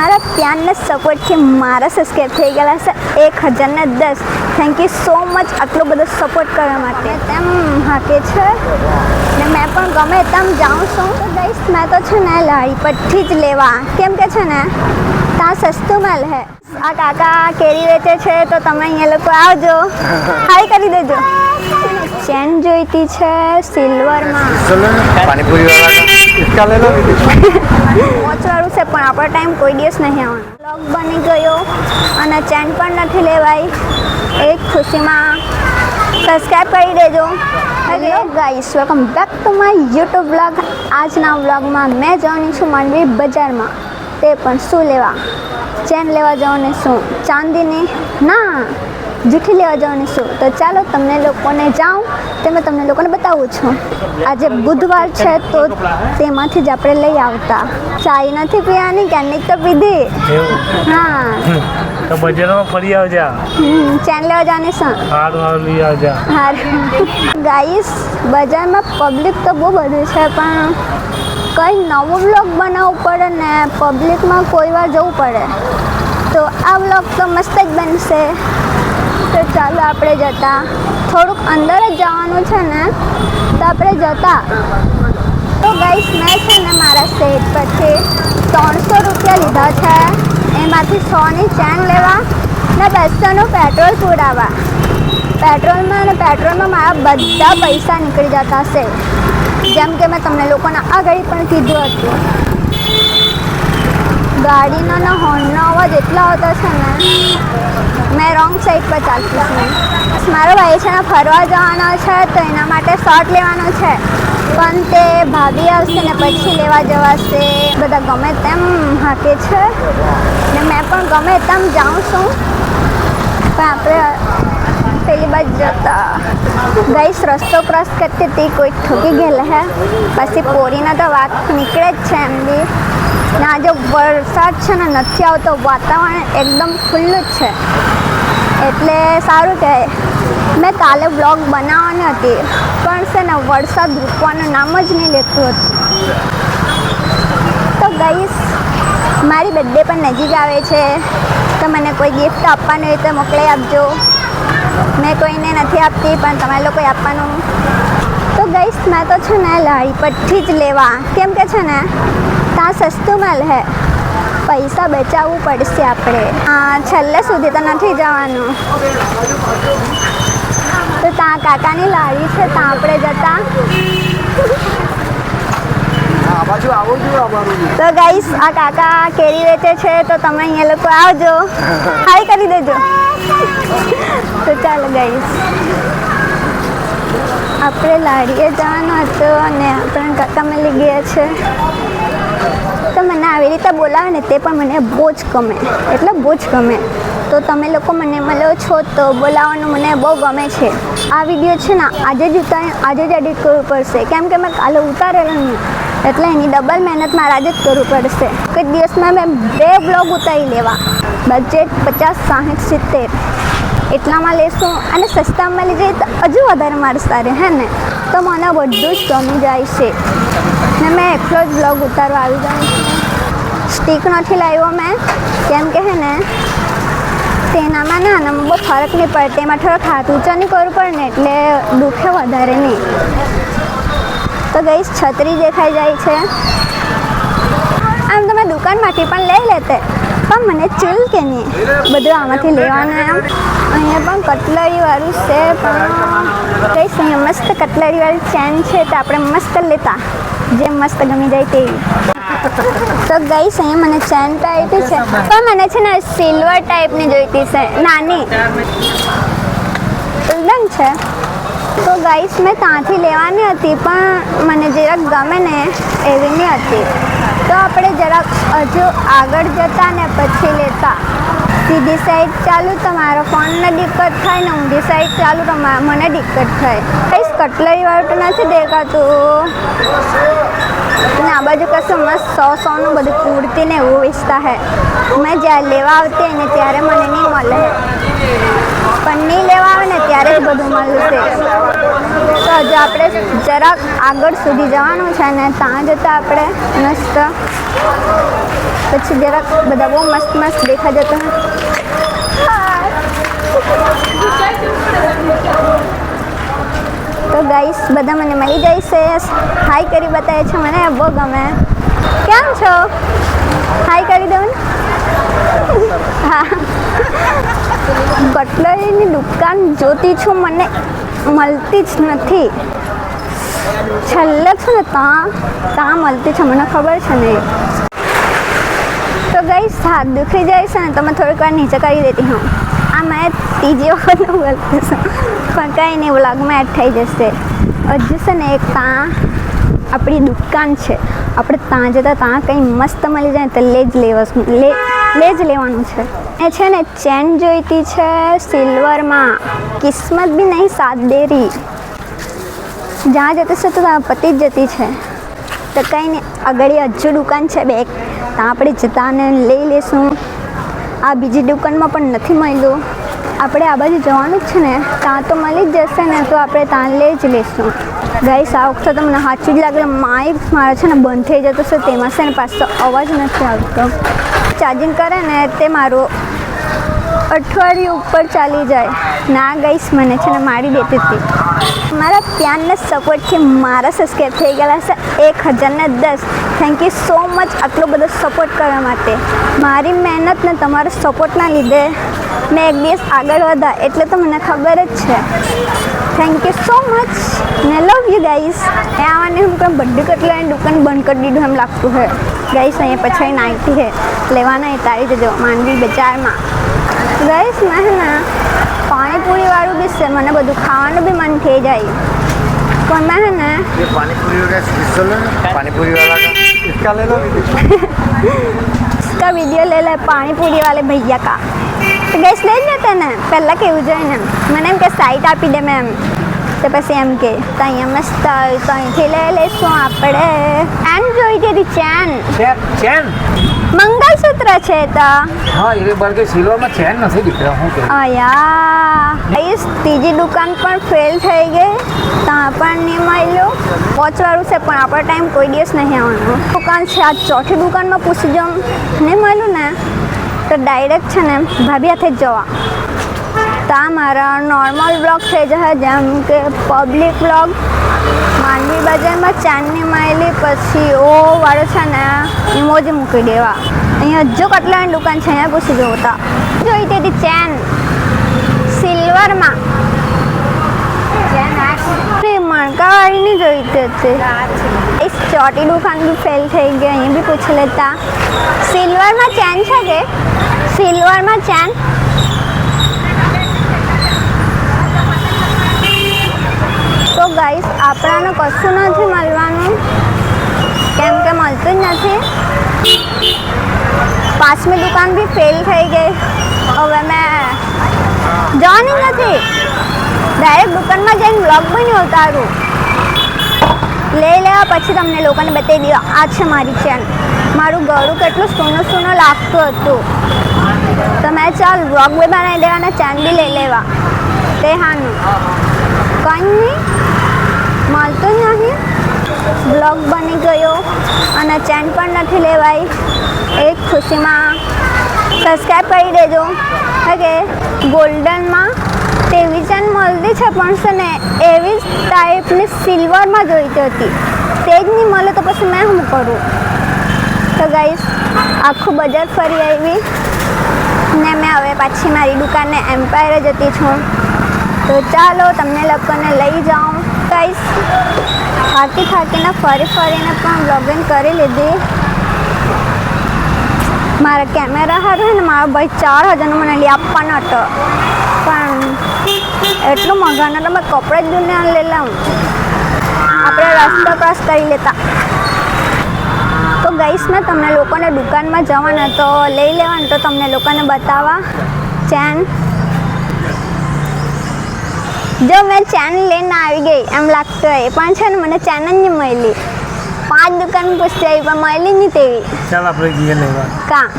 તમારા પ્યારના સપોર્ટથી મારા સબસ્ક્રાઈબ થઈ ગયેલા છે 1010. થેન્ક યુ સો મચ આટલો બધો સપોર્ટ કરવા માટે. તેમ હાકે છે ને મેં પણ ગમે તેમ જાઉં છું. તો ગાઈસ મેં તો છે ને લારી પરથી જ લેવા, કેમ કે છે ને ત્યાં સસ્તું મળે. આ કાકા કેરી વેચે છે તો તમે અહીંયા લોકો આવજો, હાઈ કરી દેજો. ચેન જોઈતી છે સિલ્વરમાં. મોચવાળું છે પણ આપણો ટાઈમ કોઈ દિવસ નહીં આવવાનો. બ્લોગ બની ગયો અને ચેન પણ નથી લેવાય. એક ખુશીમાં સબસ્ક્રાઈબ કરી દેજો. Hello guys, welcome back to my YouTube blog. આજના બ્લોગમાં મેં જવાની છું માંડવી બજારમાં. તે પણ શું લેવા? ચેન લેવા જવાની શું? ચાંદીની ના, જૂઠી લેવા જવાની શું? તો ચાલો તમને લોકોને જાઉં તે મેં તમને લોકોને બતાવું છું. આજે બુધવાર છે તો તેમાંથી જ આપણે લઈ આવતા. ચાય નથી પીવાની, કેન્ડી તો પીધી. હા તો બજારમાં ફરી આવજા. ચેન લેવા જવાની શું? હારું લઈ આવજા. હારું ગાઈસ, બજારમાં પબ્લિક તો બહુ બધું છે પણ કંઈ નવો બ્લોગ બનાવવું પડે ને પબ્લિકમાં કોઈ વાર જવું પડે તો આ બ્લોગ તો મસ્ત જ બનશે. તો ચાલો આપણે જતા, થોડુંક અંદર જ જવાનું છે ને તો આપણે જતા. તો ગાઈસ મેં છે ને મારા સેટ પરથી 300 રૂપિયા લીધા છે. એમાંથી 100ની ચેન લેવા ને 200નું પેટ્રોલ પુરાવા. પેટ્રોલમાં મારા બધા પૈસા નીકળી જતા છે, જેમ કે મેં તમને લોકોને આગળ પણ કીધું હતું. ગાડીનો હોર્નનો અવાજ એટલો આવતો છે ને, મેં રોંગ સાઈડ પર ચાલતી છું. મારો ભાઈ છે ને ફરવા જવાનો છે તો એના માટે શોર્ટ લેવાનો છે, પણ તે ભાભી આવશે ને પછી લેવા જવાશે. બધા ગમે તેમ હાકે છે ને મેં પણ ગમે તેમ જાઉં છું, પણ આપણે પેલી બાજુ જતા. ગાઈસ રસ્તો ક્રોસ કરતી હતી, કોઈ ઠોકી ગયેલા હે. પછી પોરીના તો વાત નીકળે જ છે એમ બી. ને આજે વરસાદ છે ને નથી આવતો, વાતાવરણ એકદમ ખુલ્લું જ છે એટલે સારું કહેવાય. મેં કાલે બ્લોગ બનાવવાની હતી પણ છે ને વરસાદ રૂકવાનું નામ જ નહીં લેતું હતું. તો ગાઈસ મારી બર્થડે પણ નજીક આવે છે તો મને કોઈ ગિફ્ટ આપવાનું હોય તો મોકલી આપજો. મેં કોઈને નથી આપતી પણ તમારે લોકોએ આપવાનું. તો ગાઈસ મેં તો છે ને લારી પરથી જ લેવા, કેમ કે છે ને ત્યાં સસ્તું મળે. પૈસા બચાવવું પડશે આપણે. છેલ્લે સુધી તો નથી જવાનું. તો ત્યાં કાકાની લારી છે, ત્યાં આપણે જતા. તો ગાઈસ આ કાકા કેરી વેચે છે તો તમે અહીંયા લોકો આવજો, હાઈ કરી દેજો. તો ચાલો ગાઈસ, આપણે લારીએ જવાનું હતું અને આપણે કાકા મળી ગયા છે. તો મને આવી રીતે બોલાવે ને તે પણ મને બહુ જ ગમે, એટલે બહુ જ ગમે. તો તમે લોકો મને મળ્યો છો તો બોલાવવાનું મને બહુ ગમે છે. આ વિડીયો છે ને આજે જ એડિટ કરવું પડશે, કેમ કે મેં કાલે ઉતારેલો નહીં એટલે એની ડબલ મહેનત મારે આજે જ કરવું પડશે. એક દિવસમાં મેં 2 બ્લોગ ઉતારી લેવા. બજેટ 50, 60, 70 એટલામાં લેશું અને સસ્તામાં મળી જાય તો હજુ વધારે મારે સારું હે ને. તો મને બધું જ ગમી જાય છે ને મેં એકલો જ બ્લોગ ઉતારવા આવી જાઉં છું. સ્ટીક નથી લાવ્યો મેં, કેમ કે હે ને તેનામાં ના આનામાં બહુ ફરક નહીં પડે. તેમાં થોડોક હાથ ઊંચો નહીં કરવું પડે ને એટલે દુખે વધારે નહીં. તો ગાઈસ છત્રી દેખાઈ જાય છે. આમ તમે દુકાનમાંથી પણ લઈ લેતે પણ મને ચૂલ કે નહીં બધું આમાંથી લેવાનું. એમ અહીંયા પણ કટલરીવાળું છે પણ ગાઈસ અહીંયા મસ્ત કટલરીવાળી ચેન છે તો આપણે મસ્ત લેતા, જે મસ્ત ગમી જાય તેવી. તો ગાઈસ અહીંયા મને ચેન તો આપી છે પણ મને છે ને સિલ્વર ટાઈપની જોઈતી છે, નાની ઉલન છે. તો ગાઈસ મેં ત્યાંથી લેવાની હતી પણ મને જરાક ગમે ને એવી નહીં હતી. તો આપણે જરાક હજુ આગળ જતા ને પછી લેતા. સીધી સાઈડ ચાલુ તો મારો ફોનને દિક્કત થાય ને ઊંધી સાઈડ ચાલુ તો મને દિક્કત થાય. ગાઈસ કટલરીવાળું તો નથી દેખાતું ને આ બાજુ કશું મસ્ત 100નું બધું કુર્તી ને એવું વેચતા હે. મેં જ્યારે લેવા આવતી ને ત્યારે મને નહીં મળે, પણ નહીં લેવા આવે ને ત્યારે જ બધું મળશે. તો હજુ આપણે જરાક આગળ સુધી જવાનું છે ને ત્યાં જતાં આપણે મસ્ત પછી જરાક બધા બહુ મસ્ત મસ્ત દેખા જતા તો ગાઈસ બધા મને મળી જાય છે હાઈ કરી બતાવે છે મને બહુ ગમે કેમ છો હાઈ કરી દઉં ને હા કટલરીની દુકાન જોતી છું મને મળતી જ નથી છેલ્લે છે ને ત્યાં મળતી છે મને ખબર છે ને તો ગાઈસ હાથ દુખી જાય છે ને તો મેં થોડીક વાર નીચે કરી દેતી હું આ મેં ત્રીજી વખતનું બોલતી છું પણ કંઈ નહીં વ્લોગમાં એડ થઈ જશે હજુ છે ને એક ત્યાં આપણી દુકાન છે આપણે ત્યાં જતાં ત્યાં કંઈ મસ્ત મળી જાય તો લે જ લેવાનું છે એ છે ને ચેન જોઈતી છે સિલ્વરમાં કિસ્મત બી નહીં સાથ દેરી જ્યાં જતી છે તો ત્યાં પતી જ જતી છે તો કંઈ નહીં આગળ હજુ દુકાન છે બે ત્યાં આપણે જતા ને લઈ લેશું આ બીજી દુકાનમાં પણ નથી મળ્યું આપણે આ બાજુ જવાનું જ છે ને ત્યાં તો મળી જ જશે ને તો આપણે ત્યાં લઈ જ લઈશું ગાઈસ આ વખતે તો મને સાચું જ લાગે મારે છે ને બંધ થઈ જતો છે તેમાં છે ને પાછો અવાજ નથી આવતો ચાર્જિંગ કરે ને તે મારું અઠવાડિયું ઉપર ચાલી જાય ના ગાઈસ મને છે ને મારી દેતી હતી મારા પ્યારને સપોર્ટથી મારા સબસ્ક્રાઈબ થઈ ગયેલા છે 1010 થેન્ક યુ સો મચ આટલો બધો સપોર્ટ કરવા માટે મારી મહેનત ને તમારા સપોર્ટના લીધે મેં એક દિવસ આગળ વધા એટલે તો મને ખબર જ છે થેન્ક યુ સો મચ ને લવ યુ ગાઈસ આવવાની હું કોઈ બધી કટલાની દુકાન બંધ કરી દીધું એમ લાગતું છે ગાઈસ અહીંયા પછી નાખતી છે લેવાના તારી જજો માંડવી બજારમાં ગાઈસ મેં ને પાણીપુરીવાળું બી છે મને બધું ખાવાનું બી મન થઈ જાય પણ મેં है ना पानीपुरी वाला इसका ले लो इसका वीडियो ले ले पानीपुरी वाले भैया का तो गैस ले लेते ને પહેલાં કેવું જોઈએ ને મને એમ કે સાઈટ આપી દે મેમ તો પછી એમ કે તો અહીંયા મસ્ત તો અહીંથી લઈ લઈશું આપણે ચેન જોઈ હતી ચેન चैन મંગલસૂત્ર છે તો हाँ ये बल्कि सिल्वर में चैन नहीं दिख रहा हूँ અયા એ ત્રીજી દુકાન પણ ફેલ થઈ ગઈ ત્યાં પણ નહીં મળ્યું પહોંચવાળું છે પણ આપણો ટાઈમ કોઈ દિવસ નહીં આવવાનો દુકાન છે આ ચોથી દુકાનમાં પૂછી જાઉં નહીં મળ્યું ને તો ડાયરેક્ટ છે ને ભાભી હાથે જ જવા તો આ મારા નોર્મલ બ્લોગ થઈ જશે જેમ કે પબ્લિક બ્લોગ માંડવી બજારમાં ચાંદની માયલી પછી ઓ વાળો છે ને ઇમોજી મૂકી દેવા અહીંયા હજુ કટલાની દુકાન છે અહીંયા પૂછી જોતા જોઈતી હતી ચેન સિલ્વરમાં મણકાવાળી નહીં જોઈતી હતી એ ચોટી દુકાન બી ફેલ થઈ ગઈ અહીંયા બી પૂછી લેતા સિલ્વરમાં ચેન છે કે સિલ્વરમાં ચેન તો ગાઈસ આપણાને કશું નથી મળવાનું કેમ કે મળતું જ નથી પાંચમી દુકાન બી ફેલ થઈ ગઈ હવે મેં જવાની નથી ડાયરેક્ટ દુકાનમાં જઈને બ્લોગ બી નહીં ઉતારું લઈ લેવા પછી તમને લોકોને બતાવી દો આ છે મારી ચેન મારું ગળું કેટલું સૂનું લાગતું હતું તો મેં ચાલ બ્લોગ બી બનાવી દેવાના ચેન બી લઈ લેવા તે હાનું કંઈ નહીં મળતું જ નહીં બ્લોગ બની ગયો અને ચેન પણ નથી લેવાય એક ખુશીમાં સબસ્ક્રાઈબ કરી દેજો ઓકે ગોલ્ડનમાં તેવી ચેન મળતી છે પણ છે ને એવી જ ટાઈપની સિલ્વરમાં જોઈતી હતી તે જ નહીં મળે તો પછી મેં શું કરું તો ગાઈસ આખું બજાર ફરી આવી ને મેં હવે પાછી મારી દુકાને એમ્પાયર જતી છું તો ચાલો તમને લોકોને લઈ જાઉં ગાઈસ થાકીને ફરીને પણ બ્લોગિંગ કરી લીધી મારા કેમેરા હારું ને મારો ભાઈ 4000નો મને લઈ આપવાનો હતો પણ એટલું મોંઘાના તો મેં કપડાં જ દુનિયા લઈ લઉં આપણે રસ્તો ક્રોસ કરી લેતા તો ગાઈસ મેં તમને લોકોને દુકાનમાં જવાના તો લઈ લેવાનું તો તમને લોકોને બતાવવા ચેન જો મેં ચેન લઈને આવી ગઈ એમ લાગતું હોય પણ છે ને મને ચેન જ નહીં મળી 5 દુકાન પૂછતી આવી પણ મળી નહીં તેવી ચાલ આપણે જઈએ લેવા કાં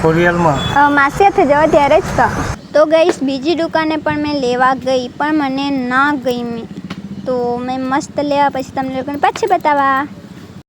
કોરિયલમાં માસી હાથે જવા ત્યારે જ તો ગઈશ બીજી દુકાને પણ મેં લેવા ગઈ પણ મને ના ગમી તો મેં મસ્ત લેવા પછી તમને લોકોને પાછી બતાવવા